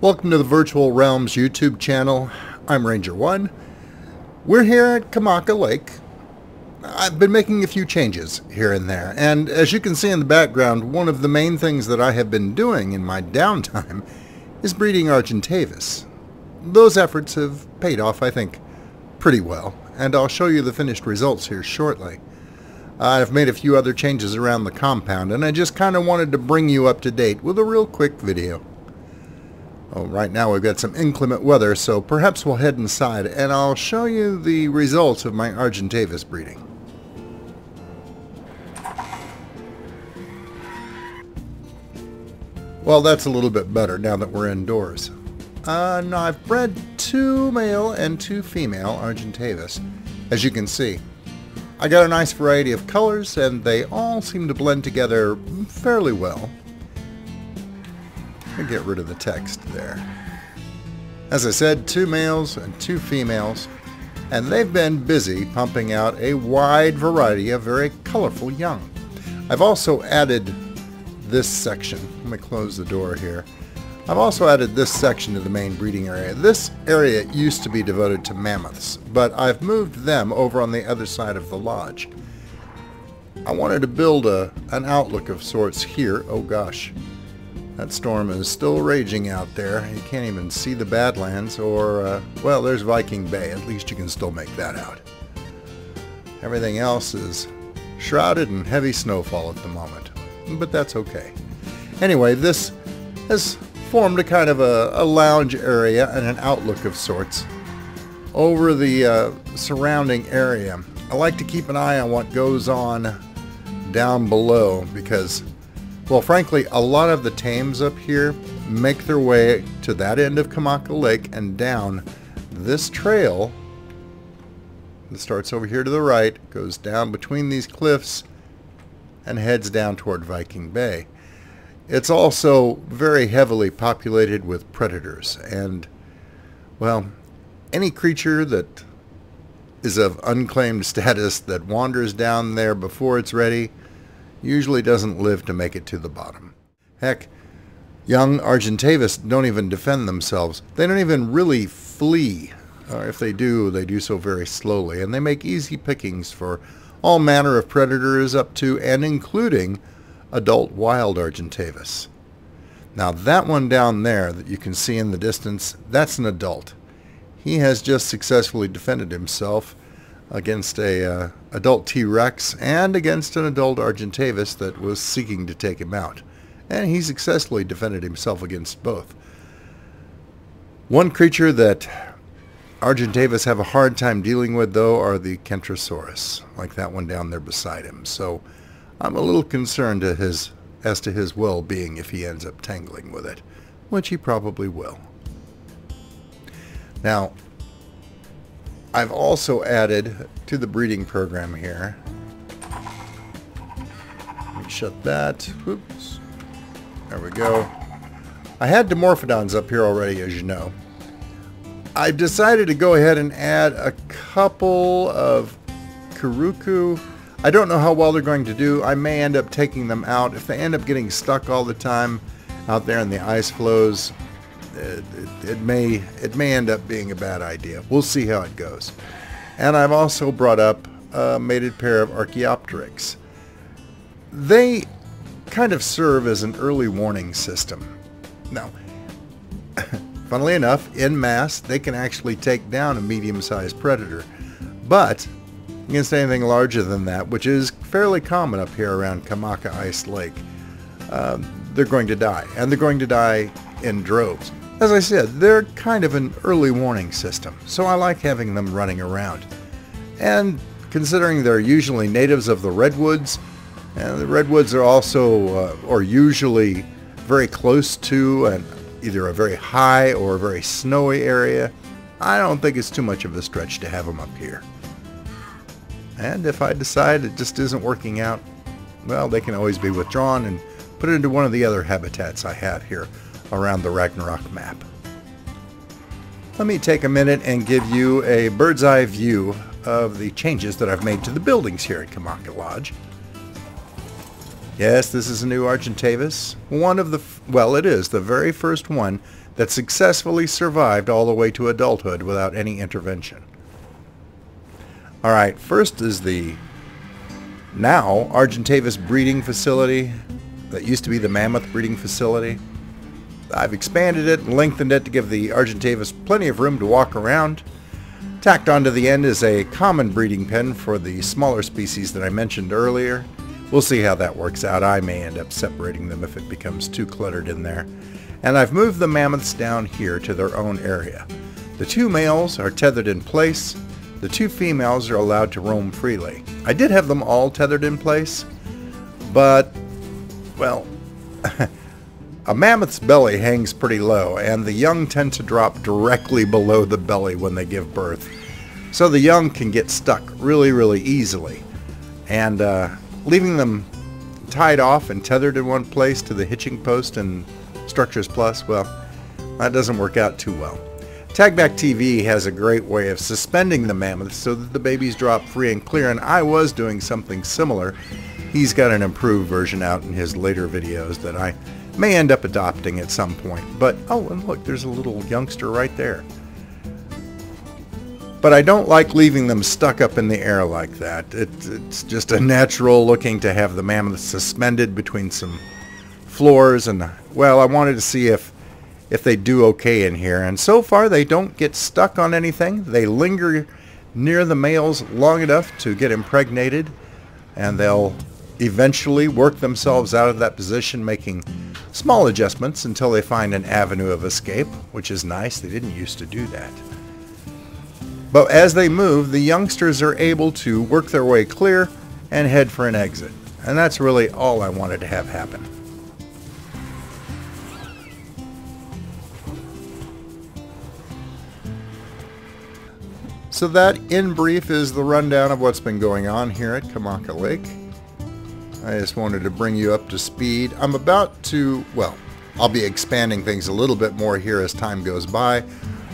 Welcome to the Virtual Realms YouTube channel. I'm Ranger1. We're here at Kamaka Lake. I've been making a few changes here and there, and as you can see in the background, one of the main things that I have been doing in my downtime is breeding Argentavis. Those efforts have paid off, I think, pretty well, and I'll show you the finished results here shortly. I've made a few other changes around the compound, and I just kind of wanted to bring you up to date with a real quick video. Oh, right now we've got some inclement weather, so perhaps we'll head inside and I'll show you the results of my Argentavis breeding. Well, that's a little bit better now that we're indoors. Now I've bred 2 male and 2 female Argentavis, as you can see. I got a nice variety of colors and they all seem to blend together fairly well. I'll get rid of the text there. As I said, 2 males and 2 females, and they've been busy pumping out a wide variety of very colorful young. I've also added this section. Let me close the door here. I've also added this section to the main breeding area. This area used to be devoted to mammoths, but I've moved them over on the other side of the lodge. I wanted to build an outlook of sorts here. Oh gosh. That storm is still raging out there. You can't even see the Badlands or, well, there's Viking Bay. At least you can still make that out. Everything else is shrouded in heavy snowfall at the moment, but that's okay. Anyway, this has formed a kind of a lounge area and an outlook of sorts over the surrounding area. I like to keep an eye on what goes on down below because, well, frankly, a lot of the tames up here make their way to that end of Kamaka Lake and down this trail that starts over here to the right, goes down between these cliffs, and heads down toward Viking Bay. It's also very heavily populated with predators, and, well, any creature that is of unclaimed status that wanders down there before it's ready usually doesn't live to make it to the bottom. Heck, young Argentavis don't even defend themselves. They don't even really flee. Or if they do so very slowly, and they make easy pickings for all manner of predators up to and including adult wild Argentavis. Now that one down there that you can see in the distance, that's an adult. He has just successfully defended himself against a adult T-Rex and against an adult Argentavis that was seeking to take him out. And he successfully defended himself against both. One creature that Argentavis have a hard time dealing with, though, are the Kentrosaurus, like that one down there beside him. So I'm a little concerned as to his well-being if he ends up tangling with it, which he probably will. Now, I've also added to the breeding program here. Let me shut that. Oops. There we go. I had Dimorphodons up here already, as you know. I've decided to go ahead and add a couple of Kuruku. I don't know how well they're going to do. I may end up taking them out. If they end up getting stuck all the time out there in the ice flows, it may end up being a bad idea. We'll see how it goes. And I've also brought up a mated pair of Archaeopteryx. They kind of serve as an early warning system. Now, funnily enough, en masse, they can actually take down a medium-sized predator. But against anything larger than that, which is fairly common up here around Kamaka Ice Lake, they're going to die. And they're going to die in droves. As I said, they're kind of an early warning system, so I like having them running around. And considering they're usually natives of the redwoods, and the redwoods are also, or usually very close to either a very high or a very snowy area, I don't think it's too much of a stretch to have them up here. And if I decide it just isn't working out, well, they can always be withdrawn and put into one of the other habitats I have here around the Ragnarok map. Let me take a minute and give you a bird's eye view of the changes that I've made to the buildings here at Kamaka Lodge. Yes, this is a new Argentavis. One of the, well, it is the very first one that successfully survived all the way to adulthood without any intervention. Alright, first is the now Argentavis breeding facility that used to be the mammoth breeding facility. I've expanded it and lengthened it to give the Argentavis plenty of room to walk around. Tacked onto the end is a common breeding pen for the smaller species that I mentioned earlier. We'll see how that works out. I may end up separating them if it becomes too cluttered in there. And I've moved the mammoths down here to their own area. The 2 males are tethered in place. The 2 females are allowed to roam freely. I did have them all tethered in place, but, well, a mammoth's belly hangs pretty low, and the young tend to drop directly below the belly when they give birth. So the young can get stuck really, really easily. And leaving them tied off and tethered in one place to the hitching post and Structures Plus, well, that doesn't work out too well. Tagback TV has a great way of suspending the mammoths so that the babies drop free and clear, and I was doing something similar. He's got an improved version out in his later videos that I may end up adopting at some point. But, oh, and look, there's a little youngster right there. But I don't like leaving them stuck up in the air like that. It's just unnatural looking to have the mammoths suspended between some floors, and, well, I wanted to see if they do okay in here. And so far, they don't get stuck on anything. They linger near the males long enough to get impregnated, and they'll eventually work themselves out of that position, making small adjustments until they find an avenue of escape, which is nice. They didn't used to do that. But as they move, the youngsters are able to work their way clear and head for an exit. And that's really all I wanted to have happen. So that, in brief, is the rundown of what's been going on here at Kamaka Lake. I just wanted to bring you up to speed. I'm about to, well, I'll be expanding things a little bit more here as time goes by,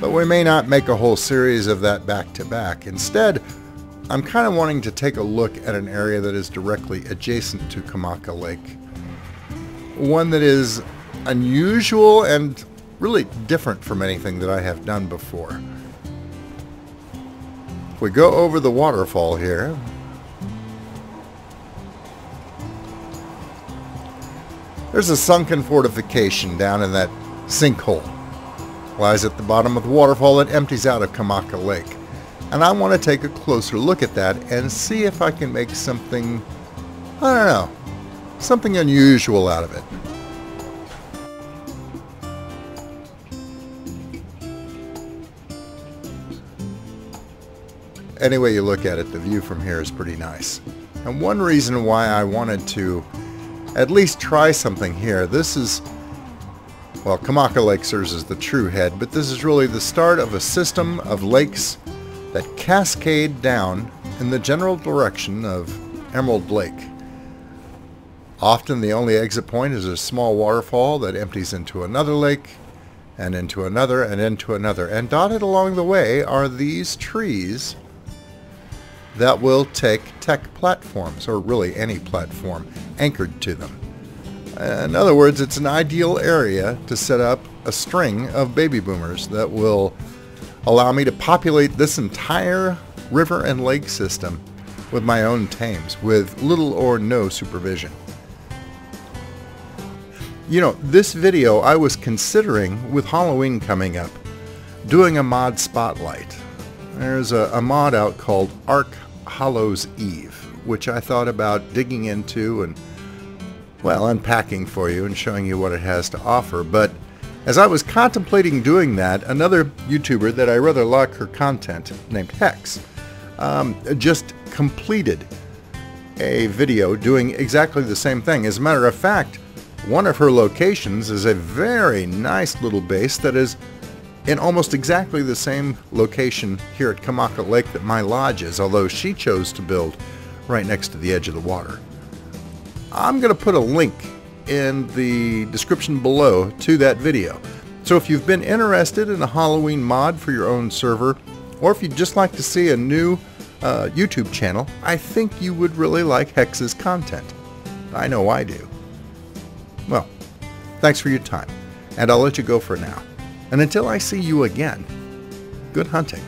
but we may not make a whole series of that back to back. Instead, I'm kind of wanting to take a look at an area that is directly adjacent to Kamaka Lake. One that is unusual and really different from anything that I have done before. If we go over the waterfall here, there's a sunken fortification down in that sinkhole. Lies at the bottom of the waterfall that empties out of Kamaka Lake. And I want to take a closer look at that and see if I can make something, I don't know, something unusual out of it. Any way you look at it, the view from here is pretty nice. And one reason why I wanted to at least try something here, this is, well, Kamaka Lake serves as the true head, but this is really the start of a system of lakes that cascade down in the general direction of Emerald Lake. Often the only exit point is a small waterfall that empties into another lake, and into another, and into another. And dotted along the way are these trees that will take tech platforms, or really any platform, anchored to them. In other words, it's an ideal area to set up a string of baby boomers that will allow me to populate this entire river and lake system with my own tames, with little or no supervision. You know, this video I was considering, with Halloween coming up, doing a mod spotlight. There's a mod out called ARK Hallows EVE, which I thought about digging into and, well, unpacking for you and showing you what it has to offer. But as I was contemplating doing that, another YouTuber that I rather like her content, named Hexx, just completed a video doing exactly the same thing. As a matter of fact, one of her locations is a very nice little base that is in almost exactly the same location here at Kamaka Lake that my lodge is, although she chose to build right next to the edge of the water. I'm going to put a link in the description below to that video. So if you've been interested in a Halloween mod for your own server, or if you'd just like to see a new YouTube channel, I think you would really like Hexx's content. I know I do. Well, thanks for your time, and I'll let you go for now. And until I see you again, good hunting.